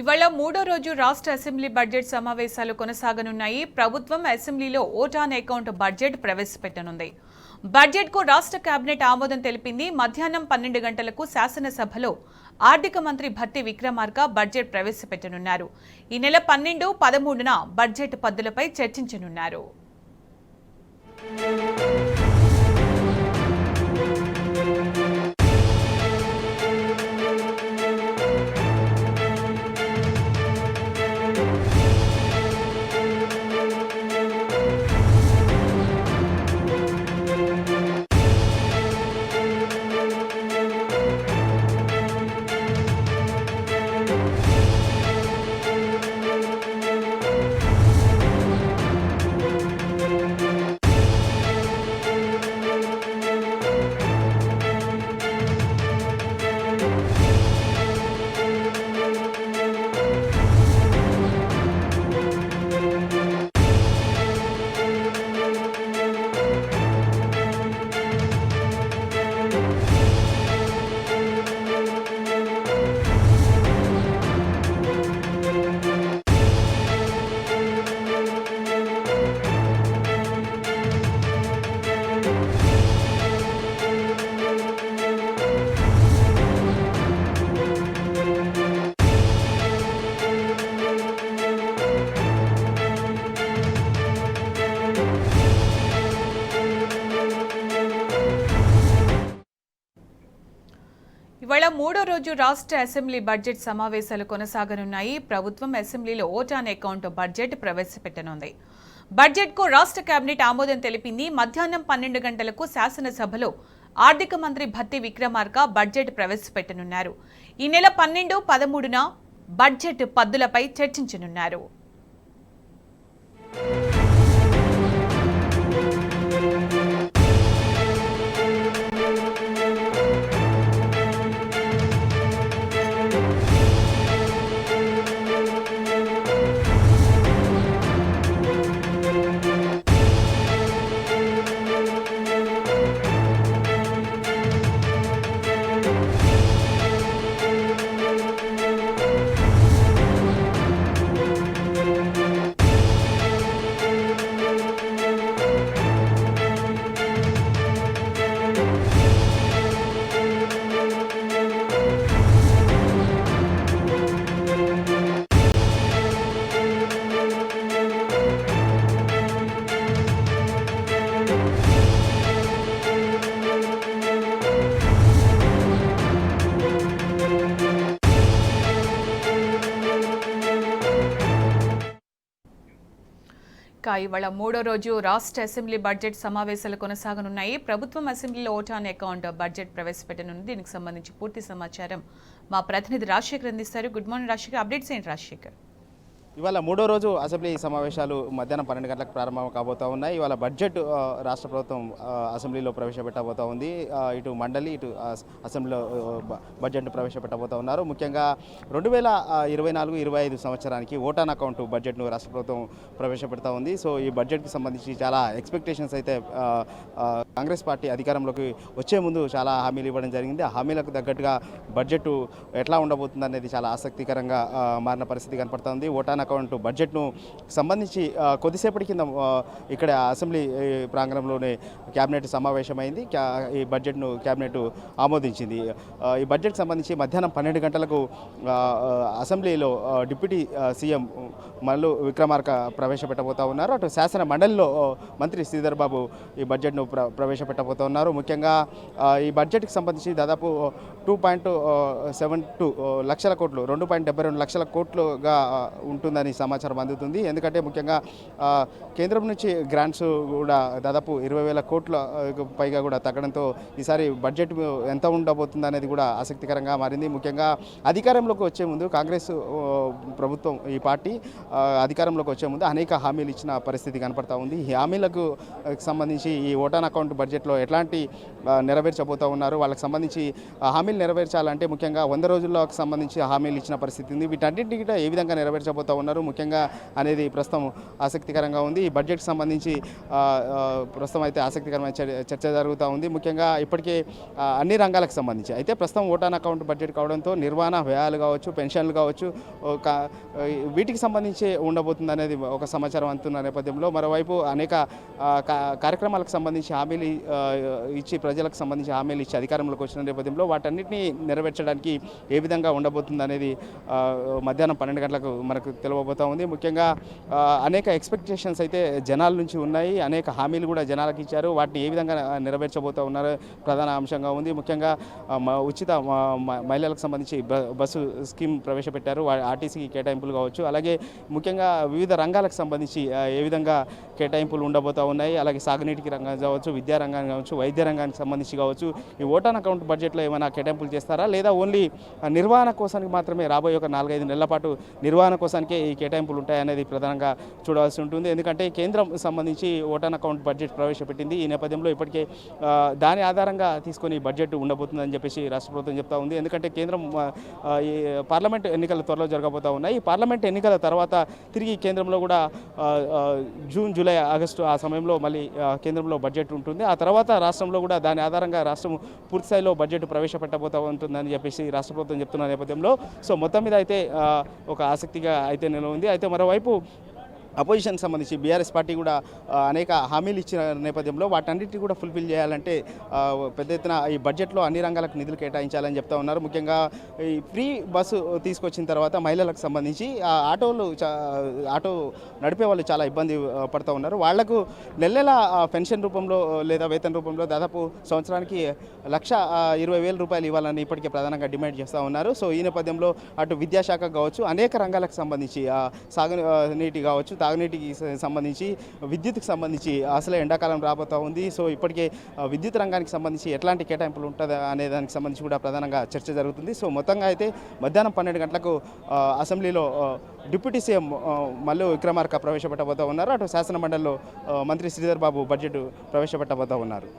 ఇవాళ మూడో రోజు రాష్ట్ర అసెంబ్లీ బడ్జెట్ సమావేశాలు కొనసాగనున్నాయి. ప్రభుత్వం అసెంబ్లీలో ఓట్ ఆన్ అకౌంట్ బడ్జెట్ ప్రవేశపెట్టనుంది. బడ్జెట్ కు రాష్ట్ర కేబినెట్ ఆమోదం తెలిపింది. మధ్యాహ్నం 12 గంటలకు శాసనసభలో ఆర్థిక మంత్రి భట్టి విక్రమార్క బడ్జెట్ ప్రవేశపెట్టనున్నారు. ఈ నెల 12, 13న బడ్జెట్ పద్దులపై చర్చించనున్నారు. ఇవాళ మూడో రోజు రాష్ట్ర అసెంబ్లీ బడ్జెట్ సమావేశాలు కొనసాగనున్నాయి. ప్రభుత్వం అసెంబ్లీలో ఓట్ ఆన్ అకౌంట్ బడ్జెట్ ప్రవేశపెట్టనుంది. బడ్జెట్ కు రాష్ట్ర కేబినెట్ ఆమోదం తెలిపింది. మధ్యాహ్నం 12 గంటలకు శాసనసభలో ఆర్థిక మంత్రి భట్టి విక్రమార్క బడ్జెట్ ప్రవేశపెట్టనున్నారు. ఈ నెల 12, 13న బడ్జెట్ పద్దులపై చర్చించనున్నారు. ఇవాళ మూడో రోజు రాష్ట్ర అసెంబ్లీ బడ్జెట్ సమావేశాలు కొనసాగనున్నాయి. ప్రభుత్వం అసెంబ్లీలో ఓట్ ఆన్ అకౌంట్ బడ్జెట్ ప్రవేశపెట్టనుంది. దీనికి సంబంధించి పూర్తి సమాచారం మా ప్రతినిధి రాజశేఖర్ అందిస్తారు. గుడ్ మార్నింగ్ రాజశేఖర్, అప్డేట్స్ ఏంటి రాజశేఖర్? ఇవాళ మూడో రోజు అసెంబ్లీ సమావేశాలు మధ్యాహ్నం 12 గంటలకు ప్రారంభం కాబోతూ ఉన్నాయి. ఇవాళ బడ్జెట్ రాష్ట్ర ప్రభుత్వం అసెంబ్లీలో ప్రవేశపెట్టబోతూ ఉంది. ఇటు మండలి ఇటు అసెంబ్లీలో బడ్జెట్ను ప్రవేశపెట్టబోతూ ఉన్నారు. ముఖ్యంగా 2024-25 సంవత్సరానికి ఓట్ ఆన్ అకౌంట్ బడ్జెట్ను రాష్ట్ర ప్రభుత్వం ప్రవేశపెడతా ఉంది. సో ఈ బడ్జెట్కి సంబంధించి చాలా ఎక్స్పెక్టేషన్స్ అయితే కాంగ్రెస్ పార్టీ అధికారంలోకి వచ్చే ముందు చాలా హామీలు ఇవ్వడం జరిగింది. ఆ హామీలకు తగ్గట్టుగా బడ్జెట్ ఎట్లా ఉండబోతుంది అనేది చాలా ఆసక్తికరంగా మారిన పరిస్థితి కనపడుతుంది. ఓట్ ఆన్ అకౌంట్ బడ్జెట్ను సంబంధించి కొద్దిసేపటి కింద ఇక్కడ అసెంబ్లీ ప్రాంగణంలోనే క్యాబినెట్ సమావేశమైంది. ఈ బడ్జెట్ను క్యాబినెట్ ఆమోదించింది. ఈ బడ్జెట్ సంబంధించి మధ్యాహ్నం 12 గంటలకు అసెంబ్లీలో డిప్యూటీ సీఎం మల్లు విక్రమార్క ప్రవేశపెట్టబోతూ ఉన్నారు. అటు శాసన మండలిలో మంత్రి శ్రీధర్ బాబు ఈ బడ్జెట్ను ప్రవేశపెట్టబోతూ ఉన్నారు. ముఖ్యంగా ఈ బడ్జెట్కి సంబంధించి దాదాపు 2.72 లక్షల కోట్లు 2.72 లక్షల కోట్లుగా ఉంటుందని సమాచారం అందుతుంది. ఎందుకంటే ముఖ్యంగా కేంద్రం నుంచి గ్రాంట్స్ కూడా దాదాపు 20,000 కోట్ల పైగా కూడా తగ్గడంతో ఈసారి బడ్జెట్ ఎంత ఉండబోతుంది అనేది కూడా ఆసక్తికరంగా మారింది. ముఖ్యంగా అధికారంలోకి వచ్చే ముందు కాంగ్రెస్ ప్రభుత్వం ఈ పార్టీ అధికారంలోకి వచ్చే ముందు అనేక హామీలు ఇచ్చిన పరిస్థితి కనపడతా ఉంది. ఈ హామీలకు సంబంధించి ఈ ఓట్ ఆన్ అకౌంట్ అకౌంట్ బడ్జెట్లో ఎట్లాంటి నెరవేర్చబోతూ ఉన్నారు, వాళ్ళకి సంబంధించి హామీలు నెరవేర్చాలంటే ముఖ్యంగా 100 రోజుల్లోకి సంబంధించి హామీలు ఇచ్చిన పరిస్థితి ఉంది. వీటన్నింటినీ కూడా ఏ విధంగా నెరవేర్చబోతూ ఉన్నారు ముఖ్యంగా అనేది ప్రస్తుతం ఆసక్తికరంగా ఉంది. ఈ బడ్జెట్కి సంబంధించి ప్రస్తుతం అయితే ఆసక్తికరమైన చర్చ జరుగుతూ ఉంది. ముఖ్యంగా ఇప్పటికే అన్ని రంగాలకు సంబంధించి అయితే ప్రస్తుతం ఓటాన్ అకౌంట్ బడ్జెట్ కావడంతో నిర్వహణ వ్యయాలు కావచ్చు, పెన్షన్లు కావచ్చు, వీటికి సంబంధించి ఉండబోతుంది అనేది ఒక సమాచారం అందుతున్న నేపథ్యంలో మరోవైపు అనేక కార్యక్రమాలకు సంబంధించి హామీలు ఇచ్చి ప్రజలకు సంబంధించి హామీలు ఇచ్చి అధికారంలోకి వచ్చిన నేపథ్యంలో వాటన్నిటిని నెరవేర్చడానికి ఏ విధంగా ఉండబోతుంది అనేది మధ్యాహ్నం 12 గంటలకు మనకు తెలియబోతూ ఉంది. ముఖ్యంగా అనేక ఎక్స్పెక్టేషన్స్ అయితే జనాల నుంచి ఉన్నాయి, అనేక హామీలు కూడా జనాలకు ఇచ్చారు. వాటిని ఏ విధంగా నెరవేర్చబోతూ ఉన్నారో ప్రధాన అంశంగా ఉంది. ముఖ్యంగా ఉచిత మహిళలకు సంబంధించి బస్సు స్కీమ్ ప్రవేశపెట్టారు, ఆర్టీసీకి కేటాయింపులు కావచ్చు, అలాగే ముఖ్యంగా వివిధ రంగాలకు సంబంధించి ఏ విధంగా కేటాయింపులు ఉండబోతూ ఉన్నాయి, అలాగే సాగునీటికి రంగం కావచ్చు, విద్యా రంగానికి కావచ్చు, వైద్య రంగానికి సంబంధించి కావచ్చు, ఈ ఓటాన్ అకౌంట్ బడ్జెట్లో ఏమైనా కేటాయింపులు చేస్తారా లేదా ఓన్లీ నిర్వహణ కోసానికి మాత్రమే రాబోయే ఒక 4-5 నెలల పాటు నిర్వహణ కోసానికే ఈ కేటాయింపులు ఉంటాయనేది ప్రధానంగా చూడాల్సి ఉంటుంది. ఎందుకంటే కేంద్రం సంబంధించి ఓటాన్ అకౌంట్ బడ్జెట్ ప్రవేశపెట్టింది. ఈ నేపథ్యంలో ఇప్పటికే దాని ఆధారంగా తీసుకొని బడ్జెట్ ఉండబోతుందని చెప్పేసి రాష్ట్ర ప్రభుత్వం చెప్తా ఉంది. ఎందుకంటే కేంద్రం ఈ పార్లమెంట్ ఎన్నికలు త్వరలో జరగబోతూ ఉన్నాయి. ఈ పార్లమెంట్ ఎన్నికల తర్వాత తిరిగి కేంద్రంలో కూడా జూన్, జూలై, ఆగస్టు ఆ సమయంలో మళ్ళీ కేంద్రంలో బడ్జెట్ ఉంటుంది. ఆ తర్వాత రాష్ట్రంలో కూడా దాని ఆధారంగా రాష్ట్రం పూర్తిస్థాయిలో బడ్జెట్ ప్రవేశపెట్టబోతూ ఉంటుందని చెప్పేసి రాష్ట్ర ప్రభుత్వం చెప్తున్న నేపథ్యంలో సో మొత్తం మీద అయితే ఒక ఆసక్తిగా అయితే నిలవనుంది. అయితే మరోవైపు అపోజిషన్ సంబంధించి బీఆర్ఎస్ పార్టీ కూడా అనేక హామీలు ఇచ్చిన నేపథ్యంలో వాటన్నిటిని కూడా ఫుల్ఫిల్ చేయాలంటే పెద్ద ఎత్తున ఈ బడ్జెట్లో అన్ని రంగాలకు నిధులు కేటాయించాలని చెప్తా ఉన్నారు. ముఖ్యంగా ఈ ఫ్రీ బస్సు తీసుకొచ్చిన తర్వాత మహిళలకు సంబంధించి ఆటో నడిపే వాళ్ళు చాలా ఇబ్బంది పడుతూ ఉన్నారు. వాళ్లకు నెల పెన్షన్ రూపంలో లేదా వేతన రూపంలో దాదాపు సంవత్సరానికి 1,20,000 రూపాయలు ఇవ్వాలని ఇప్పటికే ప్రధానంగా డిమాండ్ చేస్తూ ఉన్నారు. సో ఈ నేపథ్యంలో అటు విద్యాశాఖ కావచ్చు, అనేక రంగాలకు సంబంధించి సాగునీటి కావచ్చు, తాగునీటికి సంబంధించి, విద్యుత్కి సంబంధించి అసలే ఎండాకాలం రాబోతూ ఉంది. సో ఇప్పటికే విద్యుత్ రంగానికి సంబంధించి ఎట్లాంటి కేటాయింపులు ఉంటుందా అనే దానికి సంబంధించి కూడా ప్రధానంగా చర్చ జరుగుతుంది. సో మొత్తంగా అయితే మధ్యాహ్నం 12 గంటలకు అసెంబ్లీలో డిప్యూటీ సీఎం మల్లు విక్రమార్క ప్రవేశపెట్టబోతూ ఉన్నారు. అటు శాసన మండలిలో మంత్రి శ్రీధర్ బాబు బడ్జెట్ ప్రవేశపెట్టబోతూ ఉన్నారు.